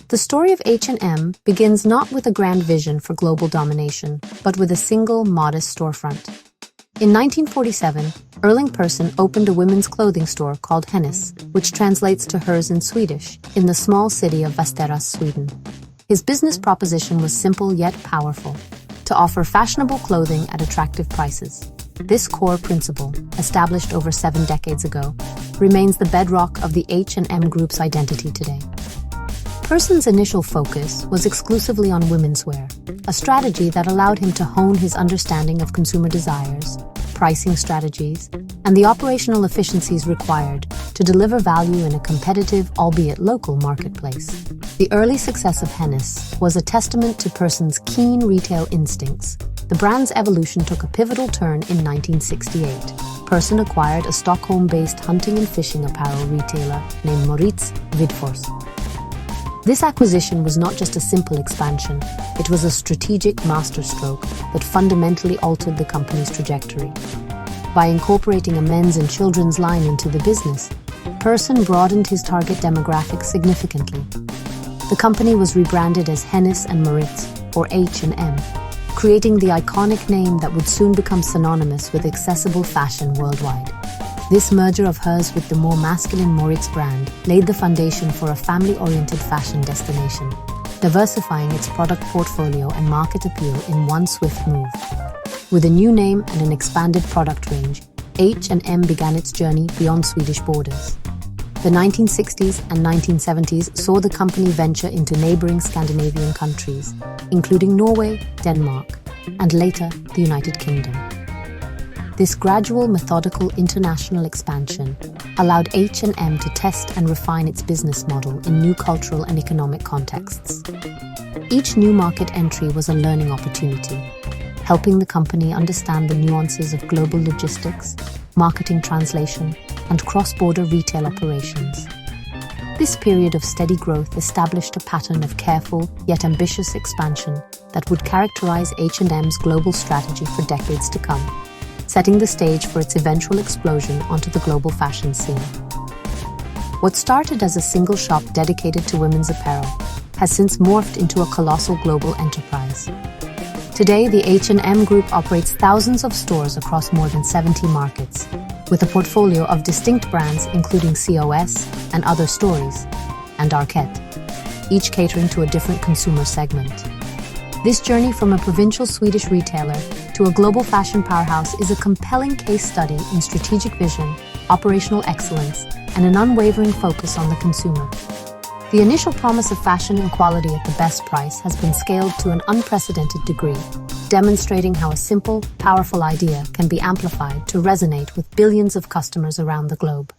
The story of H&M begins not with a grand vision for global domination, but with a single, modest storefront. In 1947, Erling Persson opened a women's clothing store called Hennes, which translates to hers in Swedish, in the small city of Västerås, Sweden. His business proposition was simple yet powerful: to offer fashionable clothing at attractive prices. This core principle, established over 7 decades ago, remains the bedrock of the H&M Group's identity today. Persson's initial focus was exclusively on women's wear, a strategy that allowed him to hone his understanding of consumer desires, pricing strategies, and the operational efficiencies required to deliver value in a competitive, albeit local, marketplace. The early success of Hennes was a testament to Persson's keen retail instincts. The brand's evolution took a pivotal turn in 1968. Persson acquired a Stockholm-based hunting and fishing apparel retailer named Moritz Widfors. This acquisition was not just a simple expansion, it was a strategic masterstroke that fundamentally altered the company's trajectory. By incorporating a men's and children's line into the business, Persson broadened his target demographic significantly. The company was rebranded as Hennes and Mauritz, or H&M, creating the iconic name that would soon become synonymous with accessible fashion worldwide. This merger of hers with the more masculine Moritz brand laid the foundation for a family-oriented fashion destination, diversifying its product portfolio and market appeal in one swift move. With a new name and an expanded product range, H&M began its journey beyond Swedish borders. The 1960s and 1970s saw the company venture into neighboring Scandinavian countries, including Norway, Denmark, and later the United Kingdom. This gradual, methodical international expansion allowed H&M to test and refine its business model in new cultural and economic contexts. Each new market entry was a learning opportunity, helping the company understand the nuances of global logistics, marketing translation, and cross-border retail operations. This period of steady growth established a pattern of careful yet ambitious expansion that would characterize H&M's global strategy for decades to come, setting the stage for its eventual explosion onto the global fashion scene. What started as a single shop dedicated to women's apparel has since morphed into a colossal global enterprise. Today, the H&M Group operates thousands of stores across more than 70 markets, with a portfolio of distinct brands including COS and Other Stories, and Arket, each catering to a different consumer segment. This journey from a provincial Swedish retailer to a global fashion powerhouse is a compelling case study in strategic vision, operational excellence, and an unwavering focus on the consumer. The initial promise of fashion and quality at the best price has been scaled to an unprecedented degree, demonstrating how a simple, powerful idea can be amplified to resonate with billions of customers around the globe.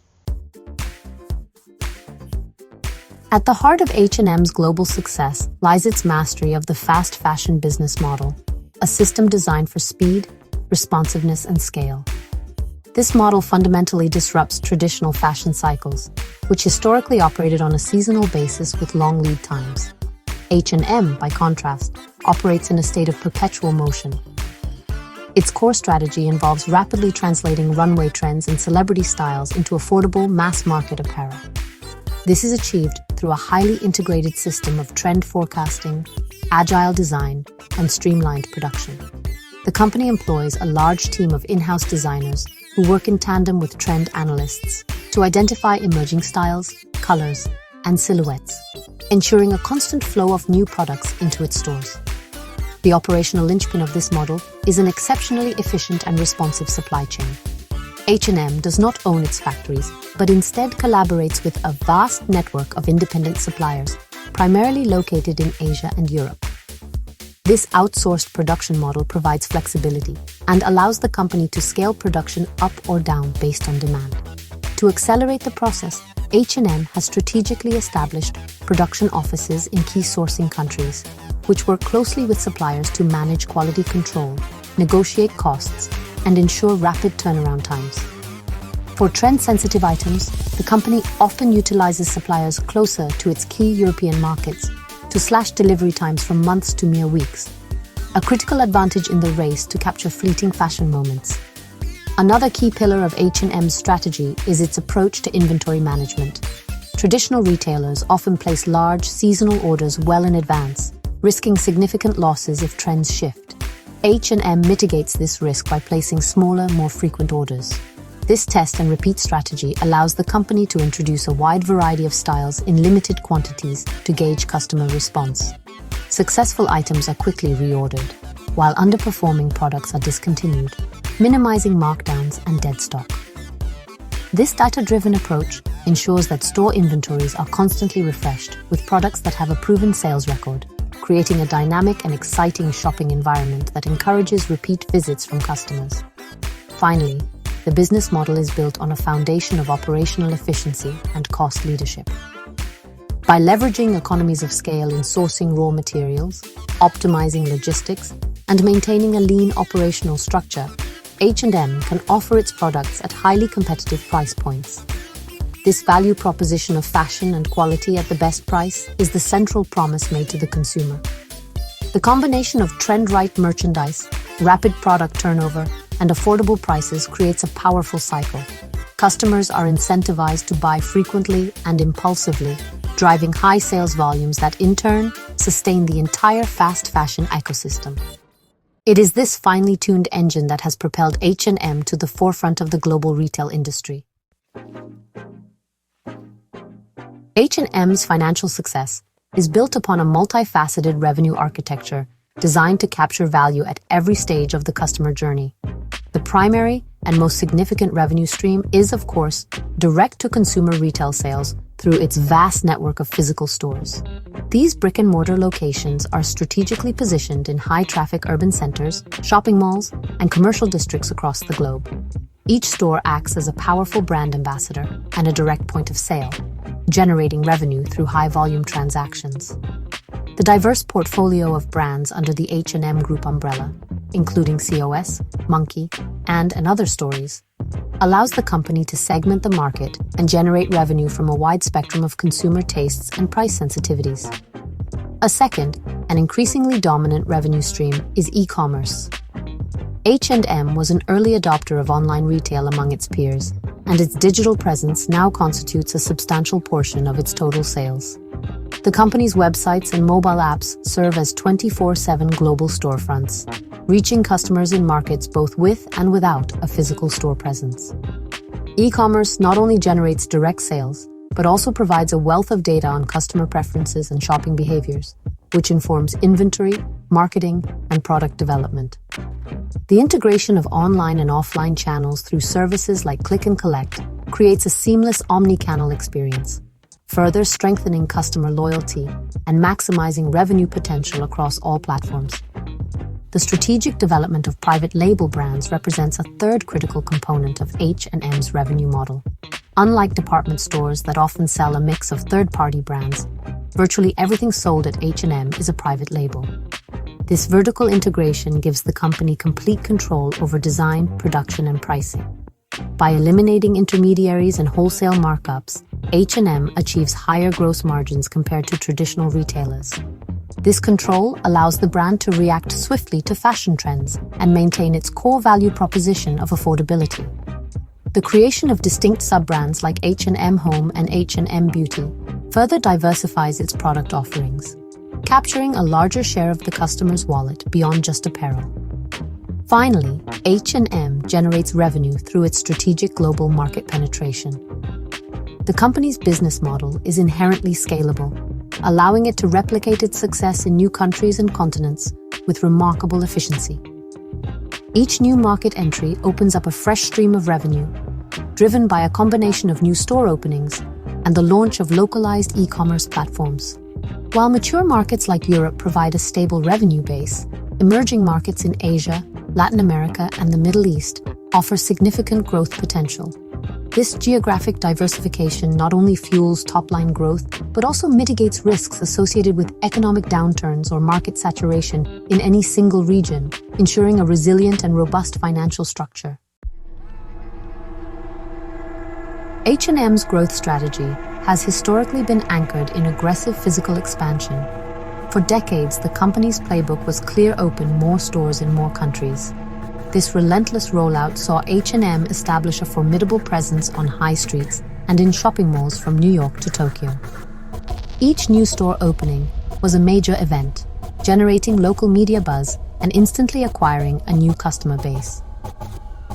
At the heart of H&M's global success lies its mastery of the fast fashion business model, a system designed for speed, responsiveness, and scale. This model fundamentally disrupts traditional fashion cycles, which historically operated on a seasonal basis with long lead times. H&M, by contrast, operates in a state of perpetual motion. Its core strategy involves rapidly translating runway trends and celebrity styles into affordable, mass-market apparel. This is achieved through a highly integrated system of trend forecasting, agile design, and streamlined production. The company employs a large team of in-house designers who work in tandem with trend analysts to identify emerging styles, colors, and silhouettes, ensuring a constant flow of new products into its stores. The operational linchpin of this model is an exceptionally efficient and responsive supply chain. H&M does not own its factories, but instead collaborates with a vast network of independent suppliers, primarily located in Asia and Europe. This outsourced production model provides flexibility and allows the company to scale production up or down based on demand. To accelerate the process, H&M has strategically established production offices in key sourcing countries, which work closely with suppliers to manage quality control, negotiate costs, and ensure rapid turnaround times. For trend-sensitive items, the company often utilizes suppliers closer to its key European markets to slash delivery times from months to mere weeks, a critical advantage in the race to capture fleeting fashion moments. Another key pillar of H&M's strategy is its approach to inventory management. Traditional retailers often place large, seasonal orders well in advance, risking significant losses if trends shift. H&M mitigates this risk by placing smaller, more frequent orders. This test and repeat strategy allows the company to introduce a wide variety of styles in limited quantities to gauge customer response. Successful items are quickly reordered, while underperforming products are discontinued, minimizing markdowns and dead stock. This data-driven approach ensures that store inventories are constantly refreshed with products that have a proven sales record, creating a dynamic and exciting shopping environment that encourages repeat visits from customers. Finally, the business model is built on a foundation of operational efficiency and cost leadership. By leveraging economies of scale in sourcing raw materials, optimizing logistics, and maintaining a lean operational structure, H&M can offer its products at highly competitive price points. This value proposition of fashion and quality at the best price is the central promise made to the consumer. The combination of trend-right merchandise, rapid product turnover, and affordable prices creates a powerful cycle. Customers are incentivized to buy frequently and impulsively, driving high sales volumes that in turn sustain the entire fast fashion ecosystem. It is this finely tuned engine that has propelled H&M to the forefront of the global retail industry. H&M's financial success is built upon a multifaceted revenue architecture designed to capture value at every stage of the customer journey. The primary and most significant revenue stream is, of course, direct-to-consumer retail sales through its vast network of physical stores. These brick-and-mortar locations are strategically positioned in high-traffic urban centers, shopping malls, and commercial districts across the globe. Each store acts as a powerful brand ambassador and a direct point of sale, generating revenue through high-volume transactions. The diverse portfolio of brands under the H&M Group umbrella, including COS, Monkey, and other stories, allows the company to segment the market and generate revenue from a wide spectrum of consumer tastes and price sensitivities. A second, and increasingly dominant revenue stream is e-commerce. H&M was an early adopter of online retail among its peers, and its digital presence now constitutes a substantial portion of its total sales. The company's websites and mobile apps serve as 24/7 global storefronts, reaching customers in markets both with and without a physical store presence. E-commerce not only generates direct sales, but also provides a wealth of data on customer preferences and shopping behaviors, which informs inventory, marketing, and product development. The integration of online and offline channels through services like Click and Collect creates a seamless omni-channel experience, further strengthening customer loyalty and maximizing revenue potential across all platforms. The strategic development of private label brands represents a third critical component of H&M's revenue model. Unlike department stores that often sell a mix of third-party brands, virtually everything sold at H&M is a private label. This vertical integration gives the company complete control over design, production, and pricing. By eliminating intermediaries and wholesale markups, H&M achieves higher gross margins compared to traditional retailers. This control allows the brand to react swiftly to fashion trends and maintain its core value proposition of affordability. The creation of distinct sub-brands like H&M Home and H&M Beauty further diversifies its product offerings, capturing a larger share of the customer's wallet beyond just apparel. Finally, H&M generates revenue through its strategic global market penetration. The company's business model is inherently scalable, allowing it to replicate its success in new countries and continents with remarkable efficiency. Each new market entry opens up a fresh stream of revenue, driven by a combination of new store openings and the launch of localized e-commerce platforms. While mature markets like Europe provide a stable revenue base, emerging markets in Asia, Latin America, and the Middle East offer significant growth potential. This geographic diversification not only fuels top-line growth, but also mitigates risks associated with economic downturns or market saturation in any single region, ensuring a resilient and robust financial structure. H&M's growth strategy has historically been anchored in aggressive physical expansion. For decades, the company's playbook was clear: open more stores in more countries. This relentless rollout saw H&M establish a formidable presence on high streets and in shopping malls from New York to Tokyo. Each new store opening was a major event, generating local media buzz and instantly acquiring a new customer base.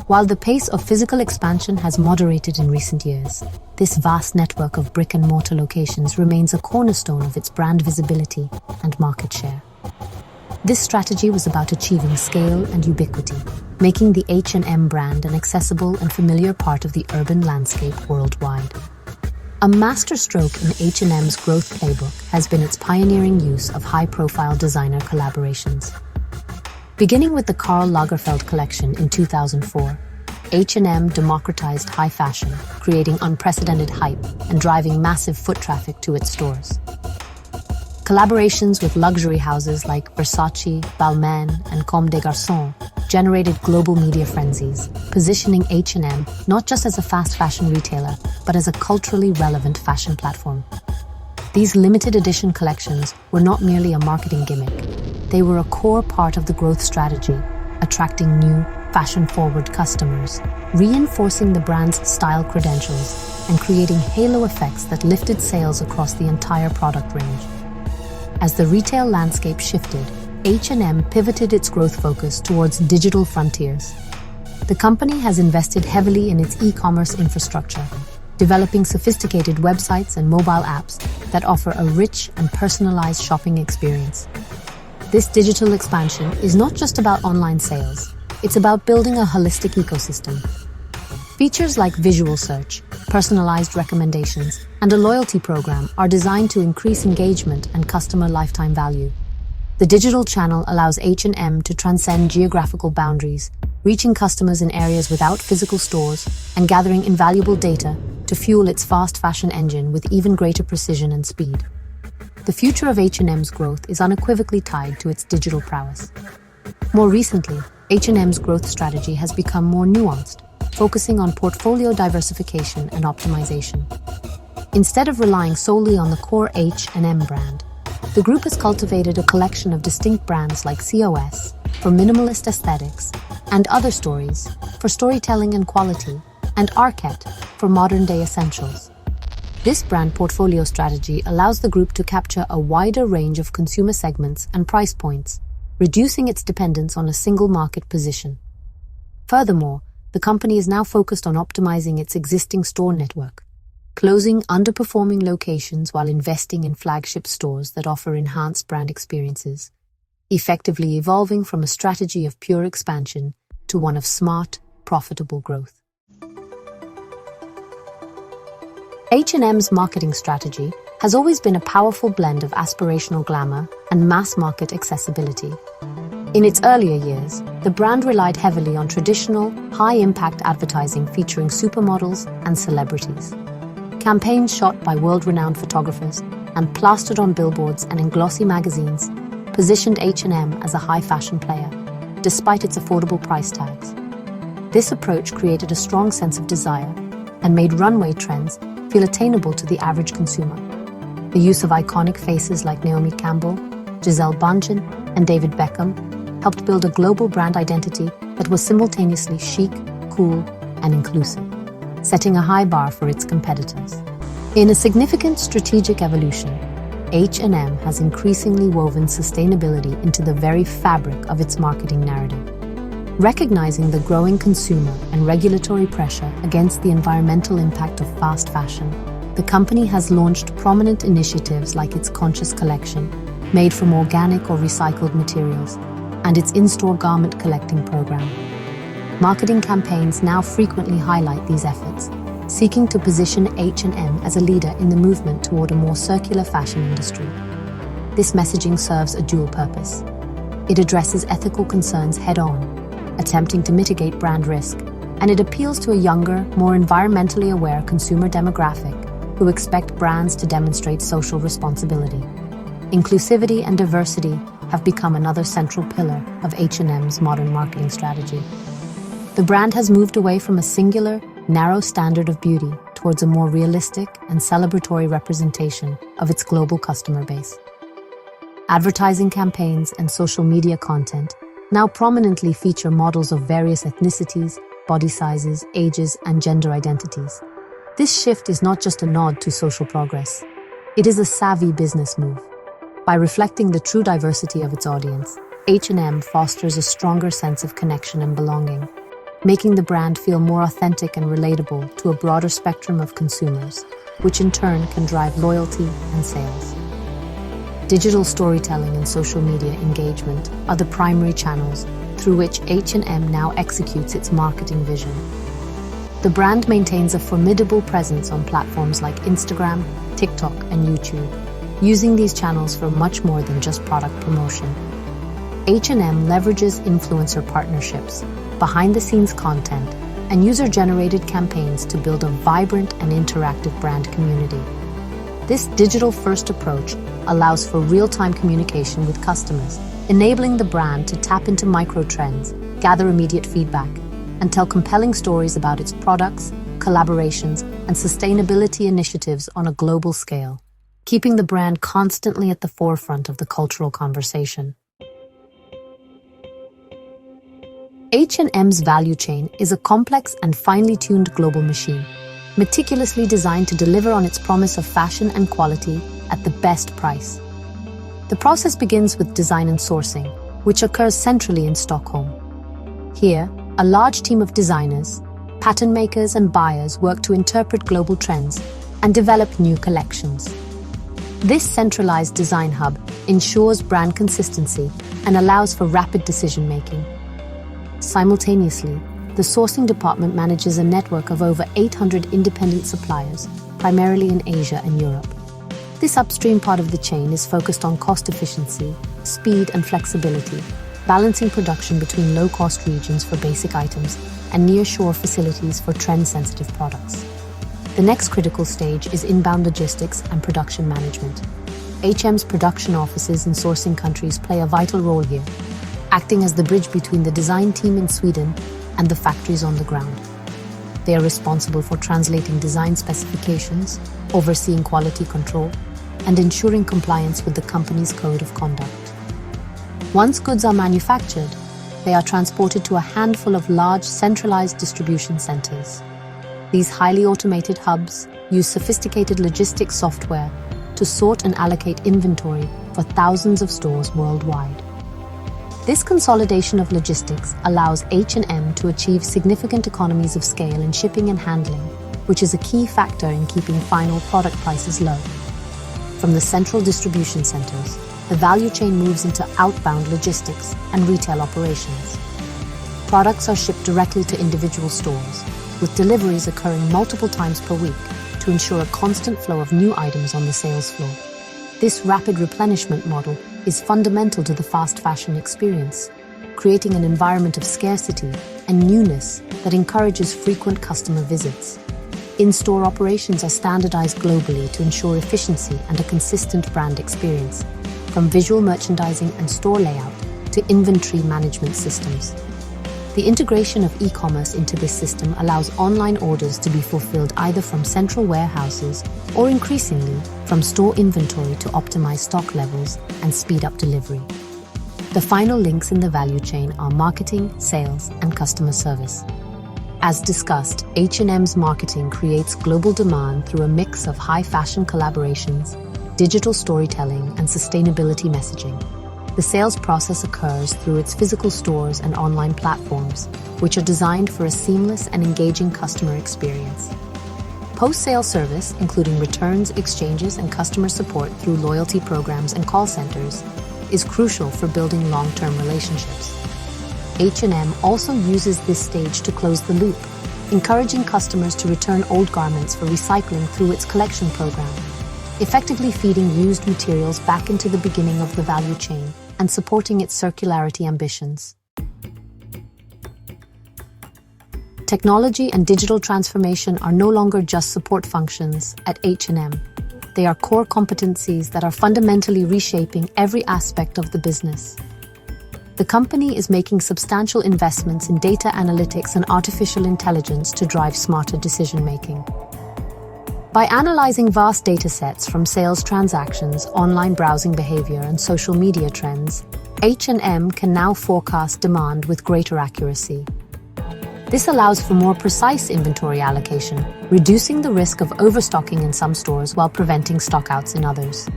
While the pace of physical expansion has moderated in recent years, this vast network of brick-and-mortar locations remains a cornerstone of its brand visibility and market share. This strategy was about achieving scale and ubiquity, making the H&M brand an accessible and familiar part of the urban landscape worldwide. A masterstroke in H&M's growth playbook has been its pioneering use of high-profile designer collaborations. Beginning with the Karl Lagerfeld collection in 2004, H&M democratized high fashion, creating unprecedented hype and driving massive foot traffic to its stores. Collaborations with luxury houses like Versace, Balmain, and Comme des Garçons generated global media frenzies, positioning H&M not just as a fast fashion retailer, but as a culturally relevant fashion platform. These limited edition collections were not merely a marketing gimmick. They were a core part of the growth strategy, attracting new, fashion-forward customers, reinforcing the brand's style credentials, and creating halo effects that lifted sales across the entire product range. As the retail landscape shifted, H&M pivoted its growth focus towards digital frontiers. The company has invested heavily in its e-commerce infrastructure, developing sophisticated websites and mobile apps that offer a rich and personalized shopping experience. This digital expansion is not just about online sales, it's about building a holistic ecosystem. Features like visual search, personalized recommendations, and a loyalty program are designed to increase engagement and customer lifetime value. The digital channel allows H&M to transcend geographical boundaries, reaching customers in areas without physical stores and gathering invaluable data to fuel its fast fashion engine with even greater precision and speed. The future of H&M's growth is unequivocally tied to its digital prowess. More recently, H&M's growth strategy has become more nuanced, focusing on portfolio diversification and optimization. Instead of relying solely on the core H&M brand, the group has cultivated a collection of distinct brands like COS for minimalist aesthetics, and Other Stories for storytelling and quality, and Arket for modern-day essentials. This brand portfolio strategy allows the group to capture a wider range of consumer segments and price points, reducing its dependence on a single market position. Furthermore, the company is now focused on optimizing its existing store network, closing underperforming locations while investing in flagship stores that offer enhanced brand experiences, effectively evolving from a strategy of pure expansion to one of smart, profitable growth. H&M's marketing strategy has always been a powerful blend of aspirational glamour and mass-market accessibility. In its earlier years, the brand relied heavily on traditional, high-impact advertising featuring supermodels and celebrities. Campaigns shot by world-renowned photographers and plastered on billboards and in glossy magazines positioned H&M as a high-fashion player, despite its affordable price tags. This approach created a strong sense of desire and made runway trends feel attainable to the average consumer. The use of iconic faces like Naomi Campbell, Gisele Bündchen, and David Beckham helped build a global brand identity that was simultaneously chic, cool, and inclusive, setting a high bar for its competitors. In a significant strategic evolution, H&M has increasingly woven sustainability into the very fabric of its marketing narrative. Recognizing the growing consumer and regulatory pressure against the environmental impact of fast fashion, the company has launched prominent initiatives like its Conscious Collection, made from organic or recycled materials, and its in-store garment collecting program. Marketing campaigns now frequently highlight these efforts, seeking to position H&M as a leader in the movement toward a more circular fashion industry. This messaging serves a dual purpose. It addresses ethical concerns head-on, attempting to mitigate brand risk, and it appeals to a younger, more environmentally aware consumer demographic who expect brands to demonstrate social responsibility. Inclusivity and diversity have become another central pillar of H&M's modern marketing strategy. The brand has moved away from a singular, narrow standard of beauty towards a more realistic and celebratory representation of its global customer base. Advertising campaigns and social media content now prominently feature models of various ethnicities, body sizes, ages, and gender identities. This shift is not just a nod to social progress. It is a savvy business move. By reflecting the true diversity of its audience, H&M fosters a stronger sense of connection and belonging, making the brand feel more authentic and relatable to a broader spectrum of consumers, which in turn can drive loyalty and sales. Digital storytelling and social media engagement are the primary channels through which H&M now executes its marketing vision. The brand maintains a formidable presence on platforms like Instagram, TikTok, and YouTube, using these channels for much more than just product promotion. H&M leverages influencer partnerships, behind-the-scenes content, and user-generated campaigns to build a vibrant and interactive brand community. This digital-first approach allows for real-time communication with customers, enabling the brand to tap into micro-trends, gather immediate feedback, and tell compelling stories about its products, collaborations, and sustainability initiatives on a global scale, keeping the brand constantly at the forefront of the cultural conversation. H&M's value chain is a complex and finely tuned global machine, meticulously designed to deliver on its promise of fashion and quality at the best price. The process begins with design and sourcing, which occurs centrally in Stockholm. Here, a large team of designers, pattern makers, and buyers work to interpret global trends and develop new collections. This centralized design hub ensures brand consistency and allows for rapid decision-making. Simultaneously, the sourcing department manages a network of over 800 independent suppliers, primarily in Asia and Europe. This upstream part of the chain is focused on cost efficiency, speed, and flexibility, balancing production between low-cost regions for basic items and near-shore facilities for trend-sensitive products. The next critical stage is inbound logistics and production management. H&M's production offices in sourcing countries play a vital role here, acting as the bridge between the design team in Sweden and the factories on the ground. They are responsible for translating design specifications, overseeing quality control, and ensuring compliance with the company's code of conduct. Once goods are manufactured, they are transported to a handful of large centralized distribution centers. These highly automated hubs use sophisticated logistics software to sort and allocate inventory for thousands of stores worldwide. This consolidation of logistics allows H&M to achieve significant economies of scale in shipping and handling, which is a key factor in keeping final product prices low. From the central distribution centers, the value chain moves into outbound logistics and retail operations. Products are shipped directly to individual stores, with deliveries occurring multiple times per week to ensure a constant flow of new items on the sales floor. This rapid replenishment model is fundamental to the fast fashion experience, creating an environment of scarcity and newness that encourages frequent customer visits. In-store operations are standardized globally to ensure efficiency and a consistent brand experience, from visual merchandising and store layout to inventory management systems. The integration of e-commerce into this system allows online orders to be fulfilled either from central warehouses or increasingly from store inventory to optimize stock levels and speed up delivery. The final links in the value chain are marketing, sales, and customer service. As discussed, H&M's marketing creates global demand through a mix of high fashion collaborations, digital storytelling, and sustainability messaging. The sales process occurs through its physical stores and online platforms, which are designed for a seamless and engaging customer experience. Post-sale service, including returns, exchanges, and customer support through loyalty programs and call centers, is crucial for building long-term relationships. H&M also uses this stage to close the loop, encouraging customers to return old garments for recycling through its collection program, effectively feeding used materials back into the beginning of the value chain and supporting its circularity ambitions. Technology and digital transformation are no longer just support functions at H&M. They are core competencies that are fundamentally reshaping every aspect of the business. The company is making substantial investments in data analytics and artificial intelligence to drive smarter decision-making. By analyzing vast datasets from sales transactions, online browsing behavior, and social media trends, H&M can now forecast demand with greater accuracy. This allows for more precise inventory allocation, reducing the risk of overstocking in some stores while preventing stockouts in others.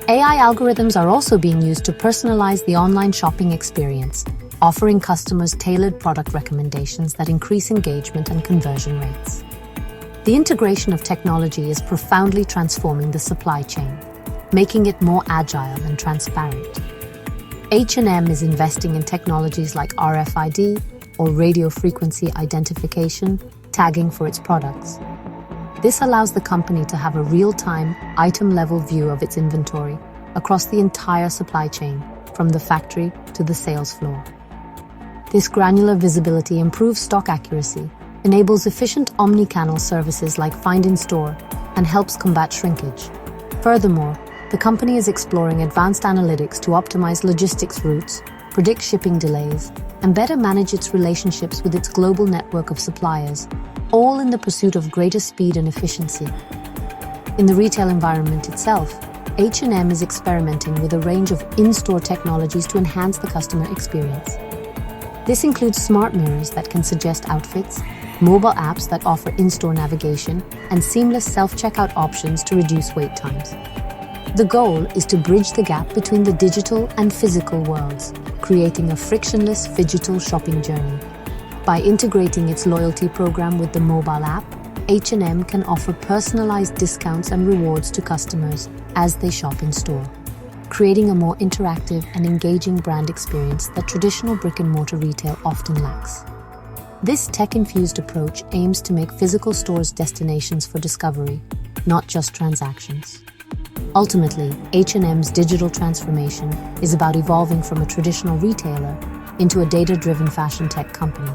AI algorithms are also being used to personalize the online shopping experience, offering customers tailored product recommendations that increase engagement and conversion rates. The integration of technology is profoundly transforming the supply chain, making it more agile and transparent. H&M is investing in technologies like RFID, or radio frequency identification, tagging for its products. This allows the company to have a real-time, item-level view of its inventory across the entire supply chain, from the factory to the sales floor. This granular visibility improves stock accuracy, enables efficient omni-channel services like Find in Store, and helps combat shrinkage. Furthermore, the company is exploring advanced analytics to optimize logistics routes, predict shipping delays, and better manage its relationships with its global network of suppliers, all in the pursuit of greater speed and efficiency. In the retail environment itself, H&M is experimenting with a range of in-store technologies to enhance the customer experience. This includes smart mirrors that can suggest outfits, mobile apps that offer in-store navigation, and seamless self-checkout options to reduce wait times. The goal is to bridge the gap between the digital and physical worlds, creating a frictionless digital shopping journey. By integrating its loyalty program with the mobile app, H&M can offer personalized discounts and rewards to customers as they shop in store, creating a more interactive and engaging brand experience that traditional brick-and-mortar retail often lacks. This tech-infused approach aims to make physical stores destinations for discovery, not just transactions. Ultimately, H&M's digital transformation is about evolving from a traditional retailer into a data-driven fashion tech company.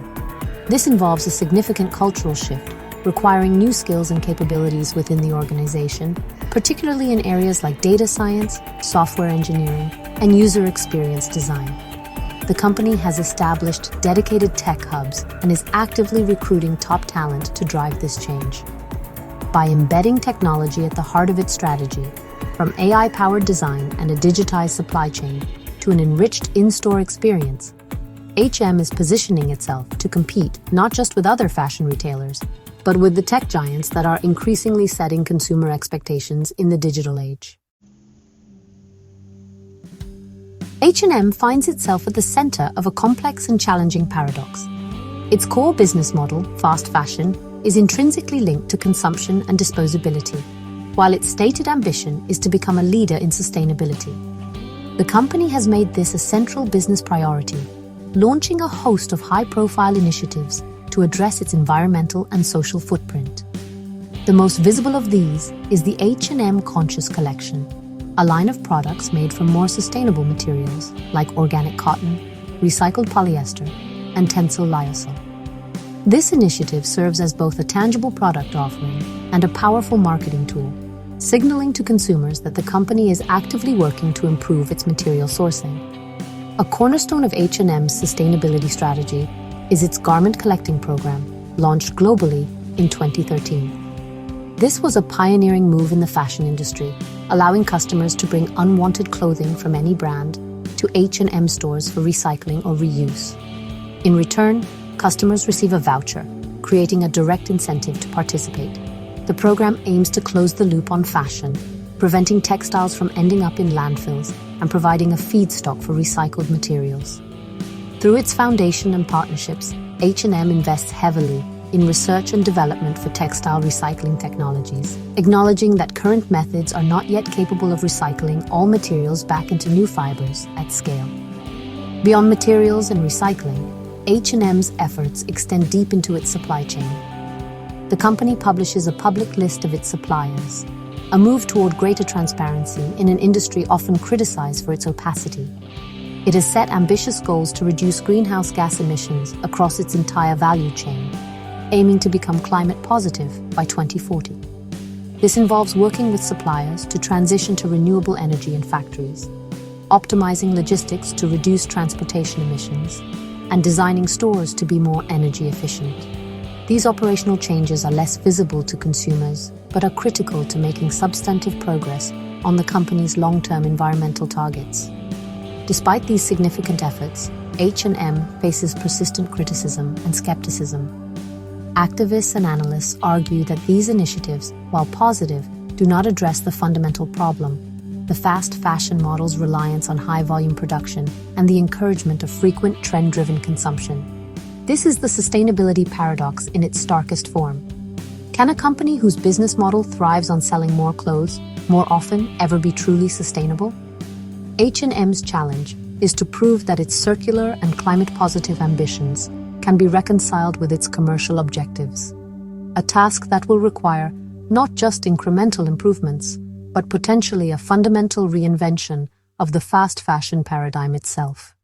This involves a significant cultural shift, requiring new skills and capabilities within the organization, particularly in areas like data science, software engineering, and user experience design. The company has established dedicated tech hubs and is actively recruiting top talent to drive this change. By embedding technology at the heart of its strategy, from AI-powered design and a digitized supply chain to an enriched in-store experience, H&M is positioning itself to compete not just with other fashion retailers, but with the tech giants that are increasingly setting consumer expectations in the digital age. H&M finds itself at the center of a complex and challenging paradox. Its core business model, fast fashion, is intrinsically linked to consumption and disposability, while its stated ambition is to become a leader in sustainability. The company has made this a central business priority, launching a host of high-profile initiatives to address its environmental and social footprint. The most visible of these is the H&M Conscious Collection, a line of products made from more sustainable materials like organic cotton, recycled polyester, and tencel lyocell. This initiative serves as both a tangible product offering and a powerful marketing tool, signaling to consumers that the company is actively working to improve its material sourcing. A cornerstone of H&M's sustainability strategy is its garment collecting program, launched globally in 2013. This was a pioneering move in the fashion industry, allowing customers to bring unwanted clothing from any brand to H&M stores for recycling or reuse. In return, customers receive a voucher, creating a direct incentive to participate. The program aims to close the loop on fashion, preventing textiles from ending up in landfills and providing a feedstock for recycled materials. Through its foundation and partnerships, H&M invests heavily in research and development for textile recycling technologies, acknowledging that current methods are not yet capable of recycling all materials back into new fibers at scale. Beyond materials and recycling, H&M's efforts extend deep into its supply chain. The company publishes a public list of its suppliers, a move toward greater transparency in an industry often criticized for its opacity. It has set ambitious goals to reduce greenhouse gas emissions across its entire value chain, aiming to become climate positive by 2040. This involves working with suppliers to transition to renewable energy in factories, optimizing logistics to reduce transportation emissions, and designing stores to be more energy efficient. These operational changes are less visible to consumers, but are critical to making substantive progress on the company's long-term environmental targets. Despite these significant efforts, H&M faces persistent criticism and skepticism. Activists and analysts argue that these initiatives, while positive, do not address the fundamental problem: the fast fashion model's reliance on high-volume production and the encouragement of frequent trend-driven consumption. This is the sustainability paradox in its starkest form. Can a company whose business model thrives on selling more clothes more often ever be truly sustainable? H&M's challenge is to prove that its circular and climate-positive ambitions can be reconciled with its commercial objectives, a task that will require not just incremental improvements, but potentially a fundamental reinvention of the fast fashion paradigm itself.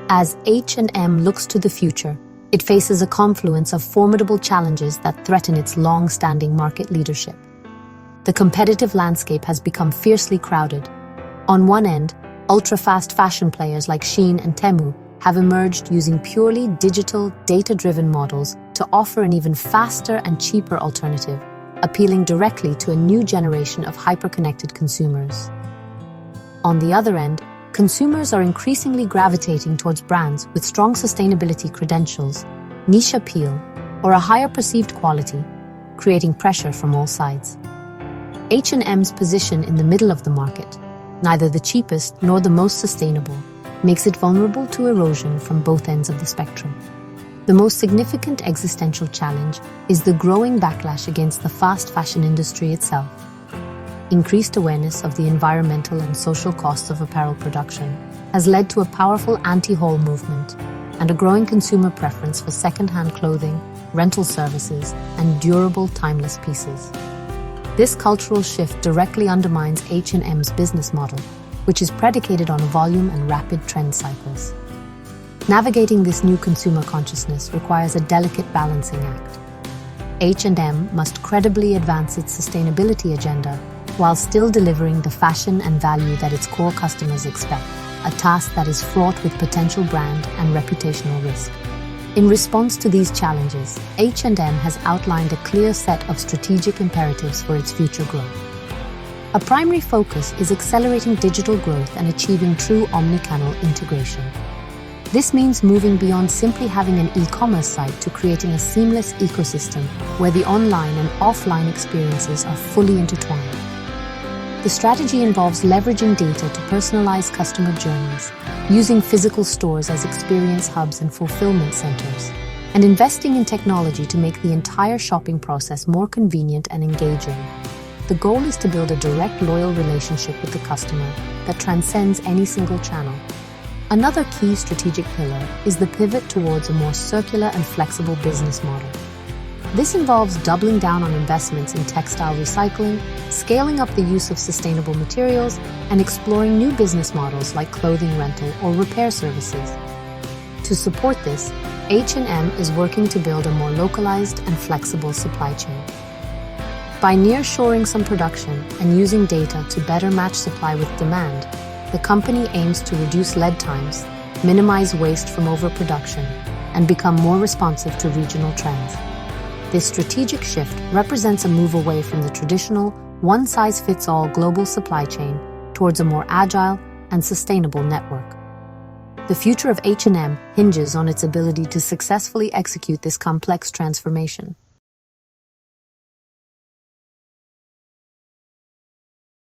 As H&M looks to the future, it faces a confluence of formidable challenges that threaten its long-standing market leadership. The competitive landscape has become fiercely crowded. On one end, ultra-fast fashion players like Shein and Temu have emerged using purely digital, data-driven models to offer an even faster and cheaper alternative, appealing directly to a new generation of hyper-connected consumers. On the other end, consumers are increasingly gravitating towards brands with strong sustainability credentials, niche appeal, or a higher perceived quality, creating pressure from all sides. H&M's position in the middle of the market, neither the cheapest nor the most sustainable, makes it vulnerable to erosion from both ends of the spectrum. The most significant existential challenge is the growing backlash against the fast fashion industry itself. Increased awareness of the environmental and social costs of apparel production has led to a powerful anti-haul movement and a growing consumer preference for second-hand clothing, rental services, and durable, timeless pieces. This cultural shift directly undermines H&M's business model, which is predicated on volume and rapid trend cycles. Navigating this new consumer consciousness requires a delicate balancing act. H&M must credibly advance its sustainability agenda while still delivering the fashion and value that its core customers expect, a task that is fraught with potential brand and reputational risk. In response to these challenges, H&M has outlined a clear set of strategic imperatives for its future growth. A primary focus is accelerating digital growth and achieving true omni-channel integration. This means moving beyond simply having an e-commerce site to creating a seamless ecosystem where the online and offline experiences are fully intertwined. The strategy involves leveraging data to personalize customer journeys, using physical stores as experience hubs and fulfillment centers, and investing in technology to make the entire shopping process more convenient and engaging. The goal is to build a direct, loyal relationship with the customer that transcends any single channel. Another key strategic pillar is the pivot towards a more circular and flexible business model. This involves doubling down on investments in textile recycling, scaling up the use of sustainable materials, and exploring new business models like clothing rental or repair services. To support this, H&M is working to build a more localized and flexible supply chain. By nearshoring some production and using data to better match supply with demand, the company aims to reduce lead times, minimize waste from overproduction, and become more responsive to regional trends. This strategic shift represents a move away from the traditional one-size-fits-all global supply chain towards a more agile and sustainable network. The future of H&M hinges on its ability to successfully execute this complex transformation.